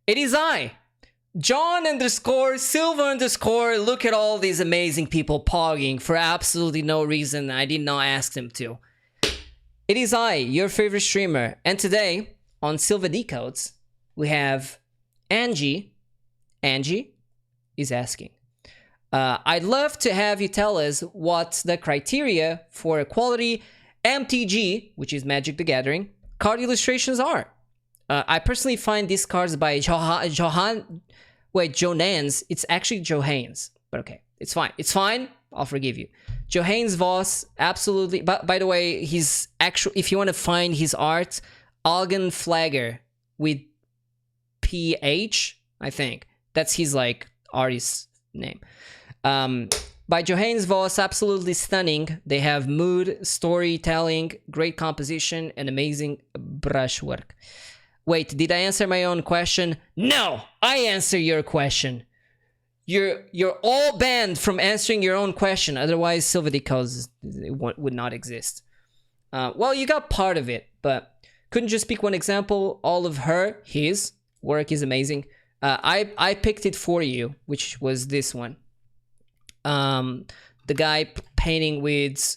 It is I, John underscore Silva underscore. Look at all these amazing people pogging for absolutely no reason. I did not ask them to. It is I, your favorite streamer. And today on Silva Decodes, we have Angie. Angie is asking, I'd love to have you tell us what the criteria for a quality MTG, which is Magic the Gathering, card illustrations are. I personally find these cards by Johannes. It's actually Johannes, but okay, it's fine. It's fine. I'll forgive you. Johannes Voss, absolutely. But by the way, he's actually, if you want to find his art, Algen Flagger with PH, I think. That's his like artist name. By Johannes Voss, absolutely stunning. They have mood, storytelling, great composition, and amazing brushwork. Wait, did I answer my own question? No, I answer your question. You're all banned from answering your own question. Otherwise, Silva Decodes would not exist. Well, you got part of it, but couldn't just pick one example. All of his work is amazing. I picked it for you, which was this one. The guy painting with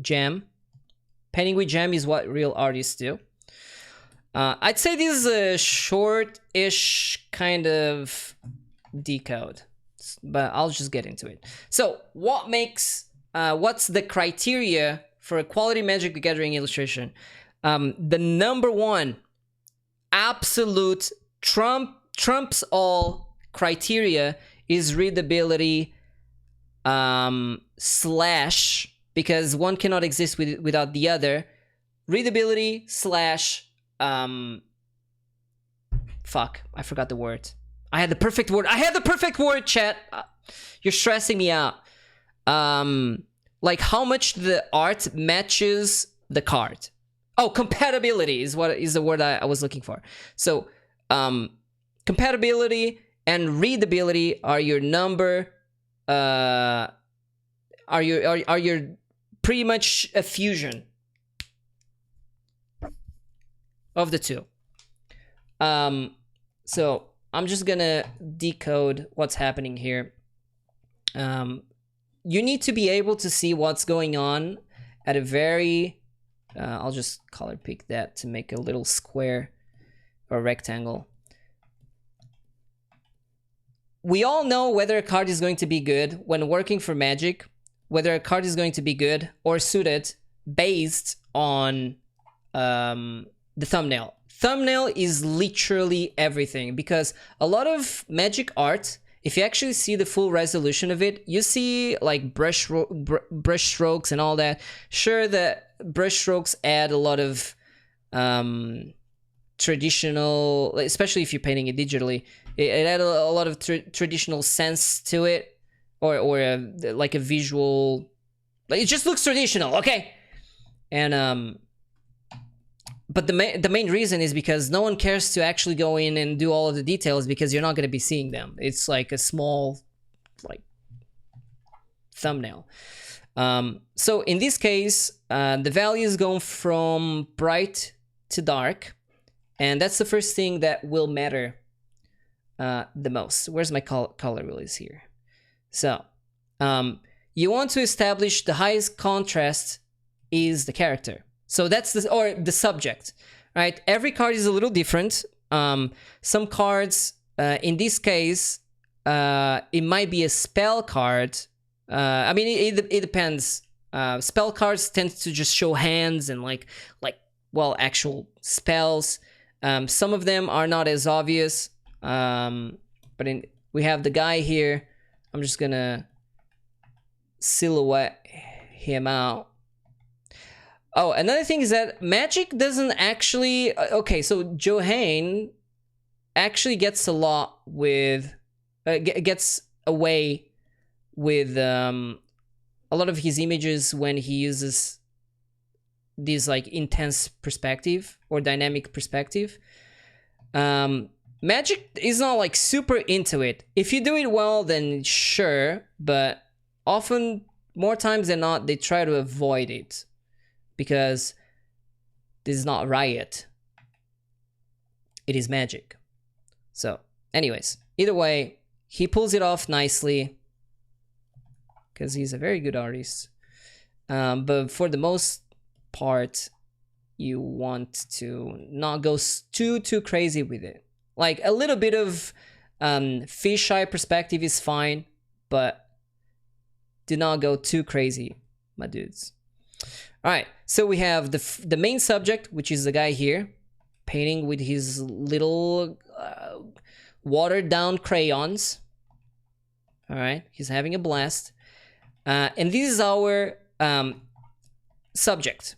jam. Painting with jam is what real artists do. I'd say this is a short-ish kind of decode, but I'll just get into it. So, what's the criteria for a quality Magic the Gathering illustration? The number one absolute trumps all criteria is readability slash, because one cannot exist without the other. Readability slash fuck, I forgot the word. I had the perfect word, chat. You're stressing me out. Like how much the art matches the card. Oh, compatibility is the word I was looking for. So, compatibility and readability are your number. Are your pretty much a fusion of the two. So I'm just gonna decode what's happening here. You need to be able to see what's going on at a very I'll just color pick that to make a little square or rectangle. We all know whether a card is going to be good when working for Magic, whether a card is going to be good or suited based on the thumbnail. Thumbnail is literally everything, because a lot of Magic art, if you actually see the full resolution of it, you see like brush strokes and all that. Sure, the brush strokes add a lot of traditional, especially if you're painting it digitally, it add a lot of traditional sense to it, or like a visual, like it just looks traditional, okay? And but the main reason is because no one cares to actually go in and do all of the details, because you're not going to be seeing them. It's like a small like thumbnail. So in this case, the values go from bright to dark, and that's the first thing that will matter the most. Where's my color wheel? Is here. So you want to establish the highest contrast is the character. So that's the subject, right? Every card is a little different. Some cards, in this case, it might be a spell card. I mean, it depends. Spell cards tend to just show hands and like actual spells. Some of them are not as obvious. But we have the guy here. I'm just gonna silhouette him out. Oh, another thing is that Magic doesn't actually... Okay, so Johann actually gets a lot with... gets away with a lot of his images when he uses this like intense perspective or dynamic perspective. Magic is not like super into it. If you do it well, then sure, but often, more times than not, they try to avoid it, because this is not Riot. it is magic. So anyways, either way, he pulls it off nicely because he's a very good artist. But for the most part, you want to not go too crazy with it. Like a little bit of fisheye perspective is fine, but do not go too crazy, my dudes. All right, so we have the main subject, which is the guy here, painting with his little watered down crayons. All right, he's having a blast. And this is our subject.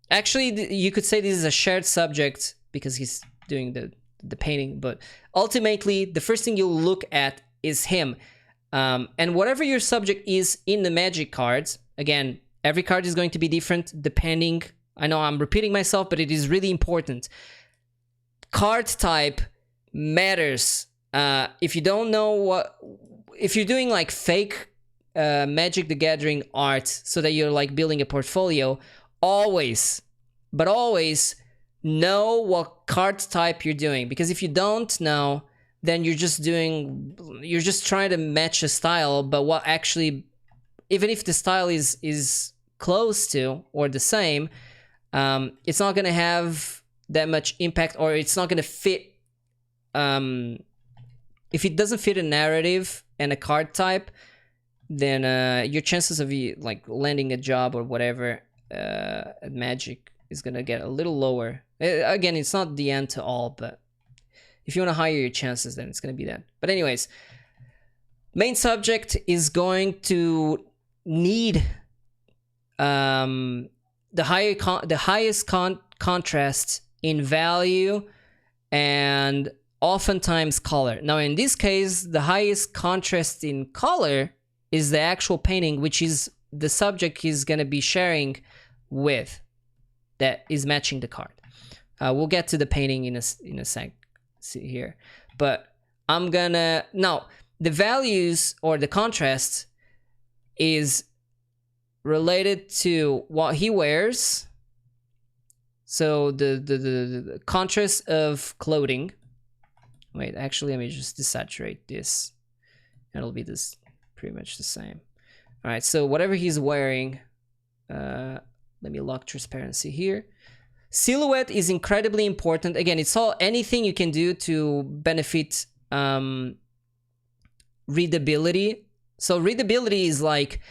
Actually, you could say this is a shared subject because he's doing the painting, but ultimately, the first thing you'll look at is him. And whatever your subject is in the magic cards, again, every card is going to be different depending. I know I'm repeating myself, but it is really important. Card type matters. If you don't know if you're doing like fake Magic the Gathering art so that you're like building a portfolio, always know what card type you're doing, because if you don't know, then you're just trying to match a style, but what actually, even if the style is close to or the same, it's not going to have that much impact, or it's not going to fit. If it doesn't fit a narrative and a card type, then your chances of you like landing a job or whatever at Magic is gonna get a little lower. Again, it's not the end to all, but if you want to higher your chances, then it's gonna be that. But anyways, main subject is going to need the highest contrast in value and oftentimes color. Now, in this case, the highest contrast in color is the actual painting, which is the subject he's going to be sharing with, that is matching the card. We'll get to the painting in a sec here, but I'm gonna now the values or the contrast is related to what he wears. So the contrast of clothing. Wait, actually, let me just desaturate this. It'll be this pretty much the same. All right, so whatever he's wearing, let me lock transparency here. Silhouette is incredibly important. Again, it's all anything you can do to benefit readability. So readability is like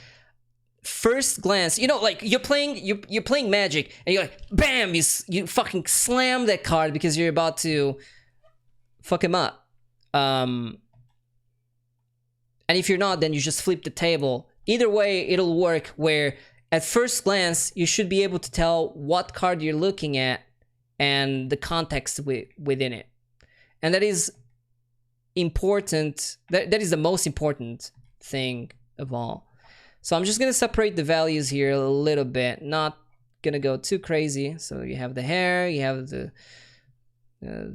first glance. You know, like you're playing Magic, and you're like, bam! You fucking slam that card because you're about to fuck him up. And if you're not, then you just flip the table. Either way, it'll work where at first glance, you should be able to tell what card you're looking at and the context within it. And that is important. That is the most important thing of all. So I'm just going to separate the values here a little bit. Not going to go too crazy. So you have the hair, you have the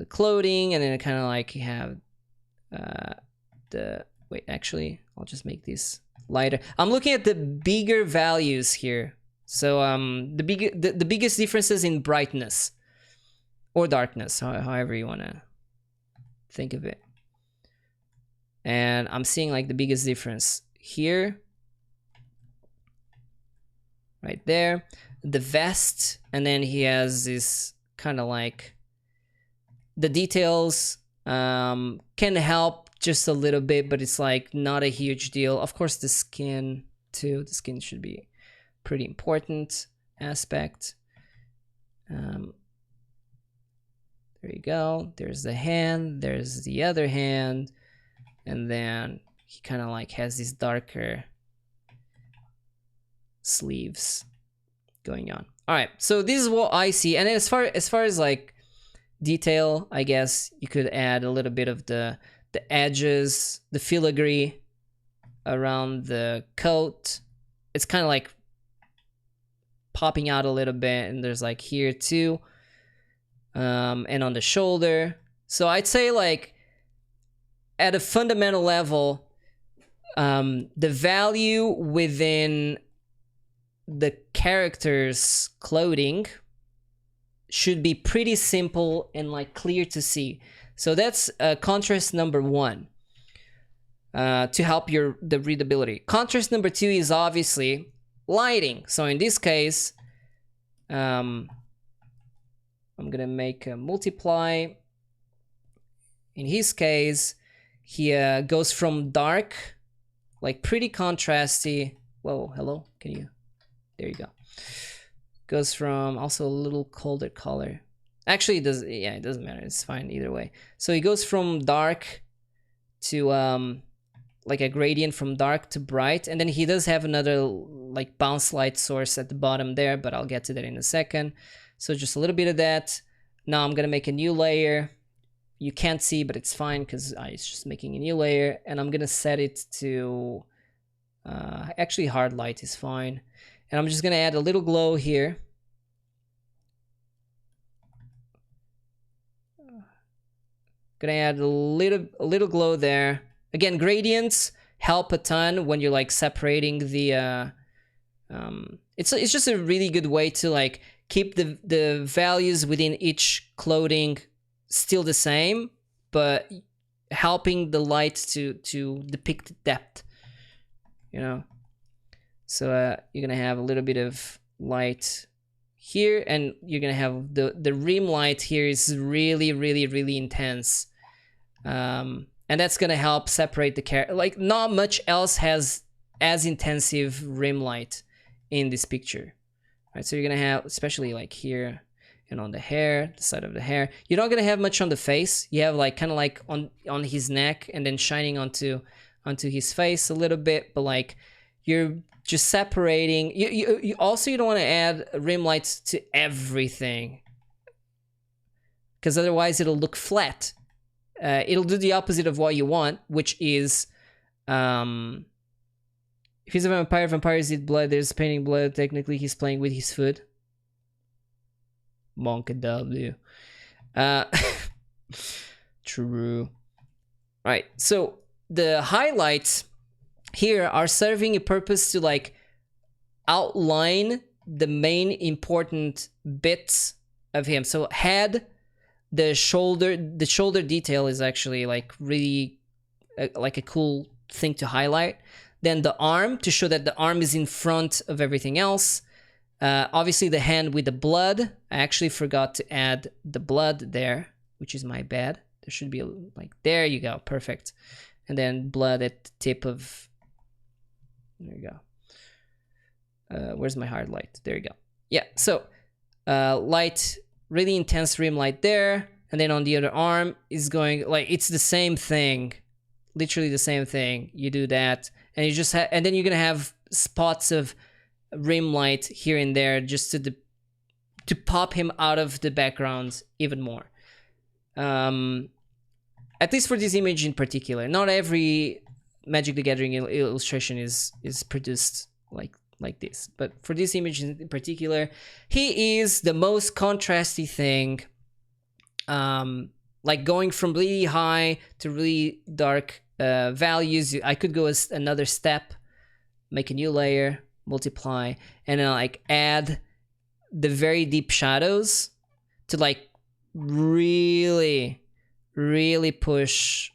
clothing, and then kind of like you have the... Wait, actually, I'll just make this lighter. I'm looking at the bigger values here. So the biggest differences in brightness or darkness, however you want to think of it. And I'm seeing like the biggest difference here, right there, the vest, and then he has this kind of like the details can help just a little bit, but it's like not a huge deal. Of course, the skin too. The skin should be pretty important aspect. There you go. There's the hand. There's the other hand, and then he kind of like has these darker sleeves going on. All right, so this is what I see. And as far as like detail, I guess you could add a little bit of the edges, the filigree around the coat. It's kind of like popping out a little bit, and there's like here too, and on the shoulder. So I'd say like at a fundamental level, the value within the character's clothing should be pretty simple and like clear to see. So that's contrast number 1 to help the readability. Contrast number 2 is obviously lighting. So in this case, I'm gonna make a multiply. In his case, he goes from dark, like pretty contrasty. Whoa, hello, can you? There you go. Goes from also a little colder color. Actually, it doesn't matter. It's fine either way. So he goes from dark to like a gradient from dark to bright, and then he does have another like bounce light source at the bottom there, but I'll get to that in a second. So just a little bit of that. Now I'm gonna make a new layer. You can't see, but it's fine because it's just making a new layer, and I'm gonna set it to actually hard light is fine, and I'm just gonna add a little glow here. Gonna add a little glow there. Again, gradients help a ton when you're like separating the. It's just a really good way to like keep the values within each clothing still the same, but helping the light to depict depth, you know. So you're gonna have a little bit of light here, and you're gonna have the rim light here is really intense, and that's gonna help separate the character. Like not much else has as intensive rim light in this picture, right? So you're gonna have, especially like here and on the hair, the side of the hair. You're not gonna have much on the face. You have like kind of like on his neck, and then shining onto his face a little bit, but like you're just separating. You also, you don't want to add rim lights to everything, because otherwise it'll look flat. It'll do the opposite of what you want, which is if he's a vampire, vampires eat blood. There's painting blood. Technically, he's playing with his food. Monk W. True. Right. So the highlights here are serving a purpose to like outline the main important bits of him. So head, the shoulder detail is actually like really like a cool thing to highlight. Then the arm, to show that the arm is in front of everything else. Obviously the hand with the blood. I actually forgot to add the blood there, which is my bad. There should be like, there you go, perfect. And then blood at the tip of, there you go. Where's my hard light? There you go. Yeah, so light, really intense rim light there. And then on the other arm is going, like, it's the same thing. Literally the same thing. You do that, and you just and then you're gonna have spots of rim light here and there, just to pop him out of the background even more. At least for this image in particular. Not every Magic the Gathering illustration is produced like this, but for this image in particular, he is the most contrasty thing. Like going from really high to really dark values. I could go another step, make a new layer, multiply, and then like add the very deep shadows to like really push.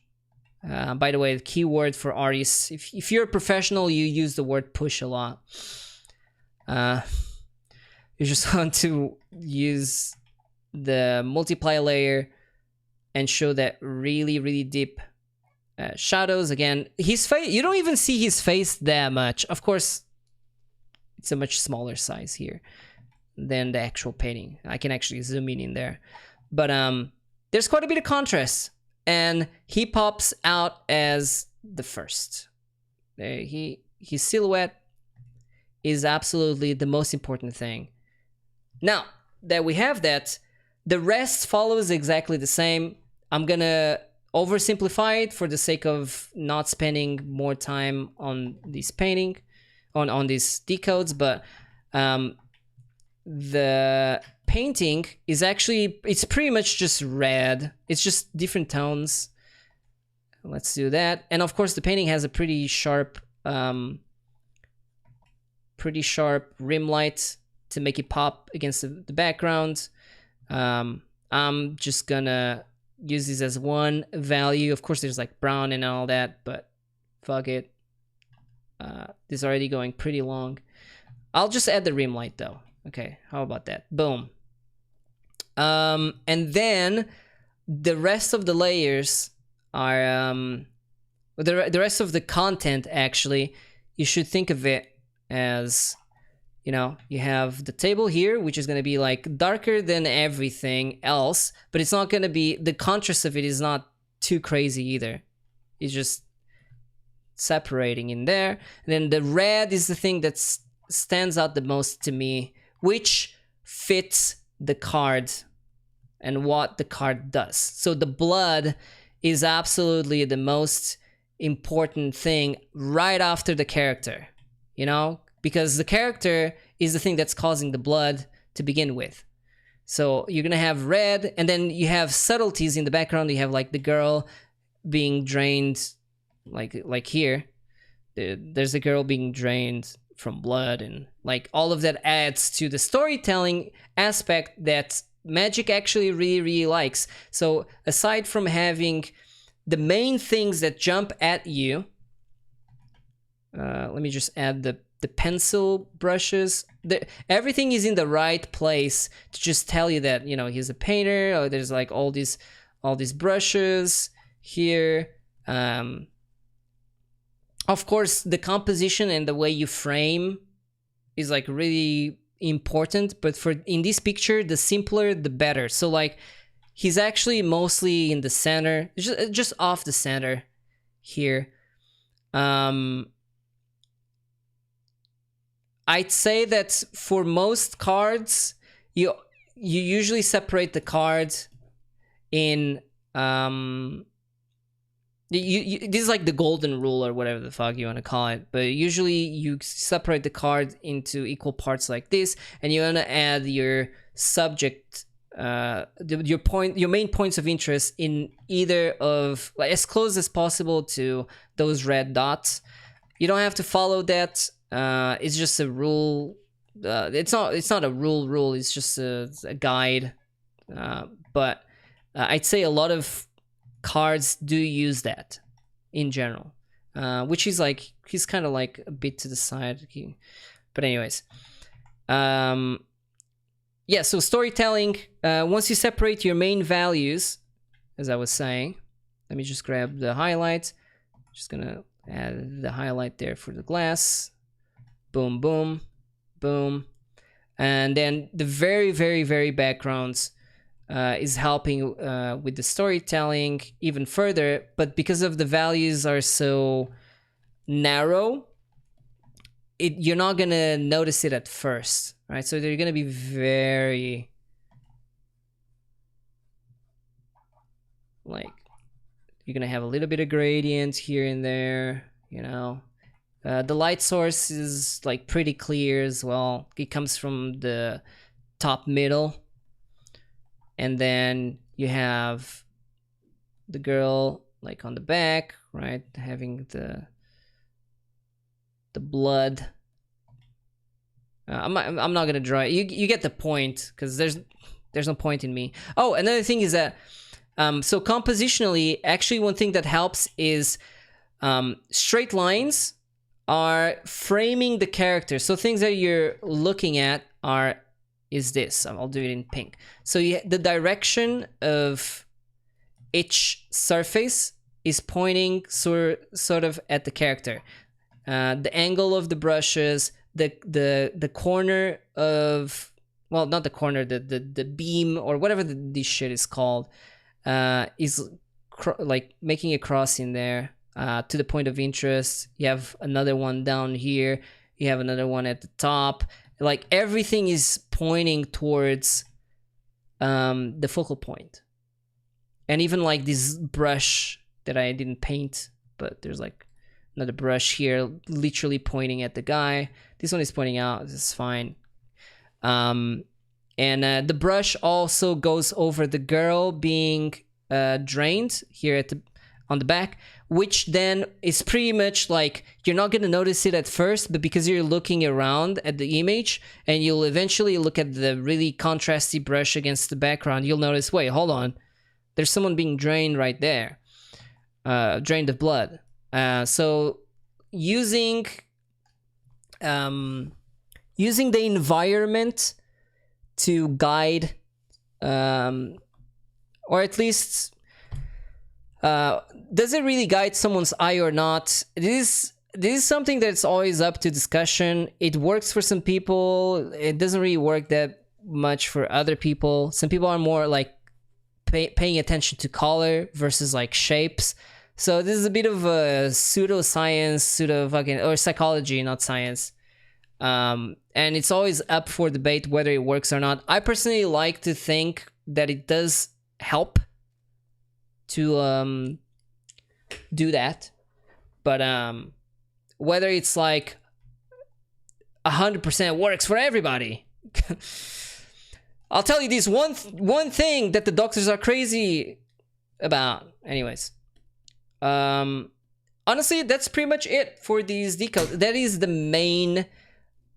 By the way, the keyword for artists, if you're a professional, you use the word push a lot. You just want to use the multiply layer and show that really deep shadows. Again, his face, you don't even see his face that much. Of course, it's a much smaller size here than the actual painting. I can actually zoom in there, but there's quite a bit of contrast, and he pops out as the first. His silhouette is absolutely the most important thing. Now that we have that, the rest follows exactly the same. I'm gonna oversimplify it for the sake of not spending more time on this painting, on these decodes, but the painting is actually, it's pretty much just red. It's just different tones. Let's do that. And of course the painting has a pretty sharp rim light to make it pop against the background. I'm just gonna use this as one value. Of course, there's like brown and all that, but fuck it. This is already going pretty long. I'll just add the rim light though. Okay, how about that? Boom. And then the rest of the layers are the rest of the content. Actually, you should think of it as, you know, you have the table here, which is going to be like darker than everything else, but it's not going to be, the contrast of it is not too crazy either. It's just separating in there. And then the red is the thing that stands out the most to me, which fits the card and what the card does. So the blood is absolutely the most important thing right after the character, you know, because the character is the thing that's causing the blood to begin with. So you're gonna have red, and then you have subtleties in the background. You have like the girl being drained, like here. There's a girl being drained from blood, and like all of that adds to the storytelling aspect that Magic actually really likes. So aside from having the main things that jump at you, let me just add the pencil brushes. Everything is in the right place to just tell you that, you know, he's a painter, or there's like all these brushes here. Of course, the composition and the way you frame is like really important, but for in this picture, the simpler the better. So like he's actually mostly in the center, just off the center here. I'd say that for most cards, you usually separate the cards in this is like the golden rule or whatever the fuck you want to call it, but usually you separate the card into equal parts like this, and you want to add your subject, your main points of interest in either of, like, as close as possible to those red dots. You don't have to follow that. It's just a rule. It's not a rule. It's just a guide. But I'd say a lot of cards do use that in general, which is like, he's kind of like a bit to the side. But anyways, yeah. So storytelling. Once you separate your main values, as I was saying, let me just grab the highlight. Just gonna add the highlight there for the glass. Boom, boom, boom. And then the very backgrounds is helping with the storytelling even further, but because of the values are so narrow, you're not gonna notice it at first, right? So they're gonna be very, like, you're gonna have a little bit of gradient here and there, you know. The light source is like pretty clear as well. It comes from the top middle. And then you have the girl like on the back, right? Having the blood. I'm not gonna draw it. You get the point, because there's no point in me. Oh, another thing is that so compositionally, actually one thing that helps is straight lines are framing the character. So things that you're looking at is this. I'll do it in pink. So the direction of each surface is pointing sort of at the character. The angle of the brushes, the corner of, well, not the corner, the beam or whatever this shit is called, is like making a cross in there to the point of interest. You have another one down here. You have another one at the top. Like everything is pointing towards the focal point. And even like this brush that I didn't paint, but there's like another brush here literally pointing at the guy. This one is pointing out. This is fine. And the brush also goes over the girl being drained here on the back, which then is pretty much like, you're not going to notice it at first, but because you're looking around at the image and you'll eventually look at the really contrasty brush against the background, you'll notice, wait, hold on, there's someone being drained right there, drained of blood. So using the environment to guide, or at least, does it really guide someone's eye or not? This is something that's always up to discussion. It works for some people. It doesn't really work that much for other people. Some people are more like paying attention to color versus like shapes. So this is a bit of a pseudoscience, or psychology, not science. And it's always up for debate whether it works or not. I personally like to think that it does help to do that, but whether it's like 100% works for everybody, I'll tell you this one thing that the doctors are crazy about. Anyways, honestly, that's pretty much it for these decodes. That is the main,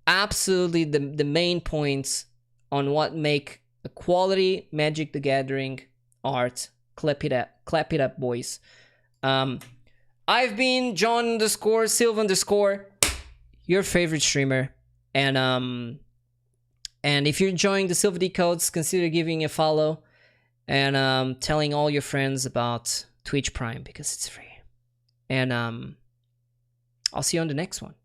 absolutely the main points on what make a quality Magic the Gathering art. Clap it up, boys. I've been John _ Silva _ your favorite streamer, and if you're enjoying the Silva Decodes, consider giving a follow and telling all your friends about Twitch Prime because it's free. And I'll see you on the next one.